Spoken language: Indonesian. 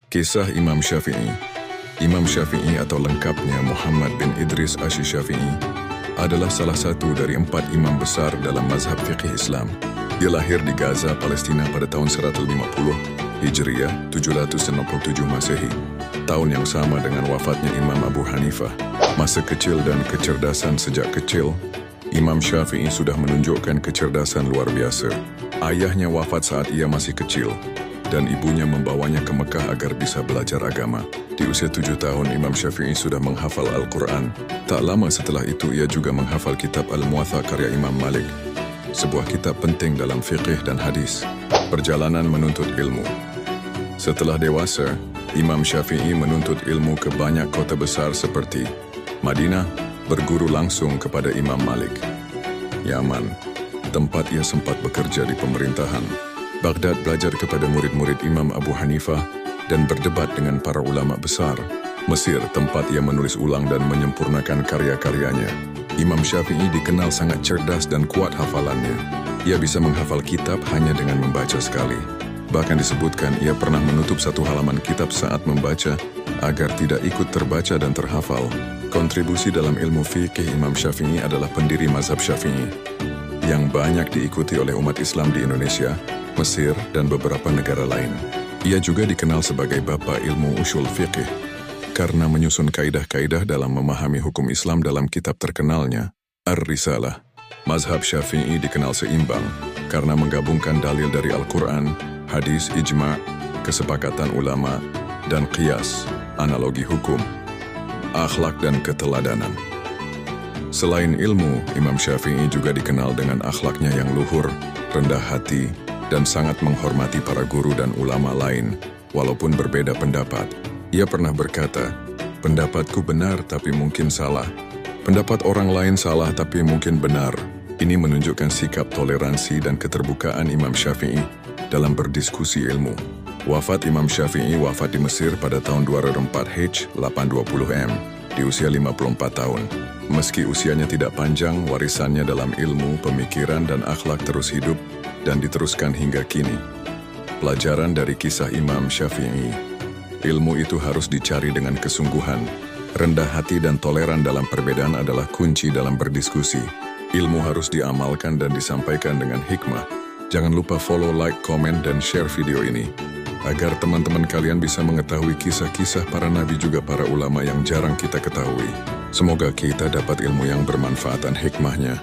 Kisah Imam Syafi'i. Imam Syafi'i atau lengkapnya Muhammad bin Idris Asy-Syafi'i adalah salah satu dari 4 imam besar dalam mazhab fiqih Islam. Dia lahir di Gaza, Palestina pada tahun 150 Hijriah 797 Masehi, tahun yang sama dengan wafatnya Imam Abu Hanifah. Masa kecil dan kecerdasan. Sejak kecil, Imam Syafi'i sudah menunjukkan kecerdasan luar biasa. Ayahnya wafat saat ia masih kecil, dan ibunya membawanya ke Mekah agar bisa belajar agama. Di usia 7 tahun, Imam Syafi'i sudah menghafal Al-Quran. Tak lama setelah itu, ia juga menghafal kitab Al-Muwatta karya Imam Malik, sebuah kitab penting dalam fiqih dan hadis. Perjalanan menuntut ilmu. Setelah dewasa, Imam Syafi'i menuntut ilmu ke banyak kota besar seperti Madinah, berguru langsung kepada Imam Malik. Yaman, tempat ia sempat bekerja di pemerintahan. Baghdad, belajar kepada murid-murid Imam Abu Hanifah dan berdebat dengan para ulama besar. Mesir, tempat ia menulis ulang dan menyempurnakan karya-karyanya. Imam Syafi'i dikenal sangat cerdas dan kuat hafalannya. Ia bisa menghafal kitab hanya dengan membaca sekali. Bahkan disebutkan ia pernah menutup satu halaman kitab saat membaca agar tidak ikut terbaca dan terhafal. Kontribusi dalam ilmu fikih Imam Syafi'i adalah pendiri mazhab Syafi'i yang banyak diikuti oleh umat Islam di Indonesia, Mesir, dan beberapa negara lain. Ia juga dikenal sebagai bapa ilmu usul fiqih karena menyusun kaidah-kaidah dalam memahami hukum Islam dalam kitab terkenalnya, Ar-Risalah. Mazhab Syafi'i dikenal seimbang karena menggabungkan dalil dari Al-Quran, hadis, ijma', kesepakatan ulama, dan qiyas, analogi hukum, akhlak dan keteladanan. Selain ilmu, Imam Syafi'i juga dikenal dengan akhlaknya yang luhur, rendah hati, dan sangat menghormati para guru dan ulama lain, walaupun berbeda pendapat. Ia pernah berkata, "Pendapatku benar tapi mungkin salah. Pendapat orang lain salah tapi mungkin benar." Ini menunjukkan sikap toleransi dan keterbukaan Imam Syafi'i dalam berdiskusi ilmu. Wafat Imam Syafi'i wafat di Mesir pada tahun 204 H 820 M, di usia 54 tahun. Meski usianya tidak panjang, warisannya dalam ilmu, pemikiran, dan akhlak terus hidup dan diteruskan hingga kini. Pelajaran dari kisah Imam Syafi'i. Ilmu itu harus dicari dengan kesungguhan. Rendah hati dan toleran dalam perbedaan adalah kunci dalam berdiskusi. Ilmu harus diamalkan dan disampaikan dengan hikmah. Jangan lupa follow, like, komen, dan share video ini agar teman-teman kalian bisa mengetahui kisah-kisah para nabi juga para ulama yang jarang kita ketahui. Semoga kita dapat ilmu yang bermanfaat dan hikmahnya.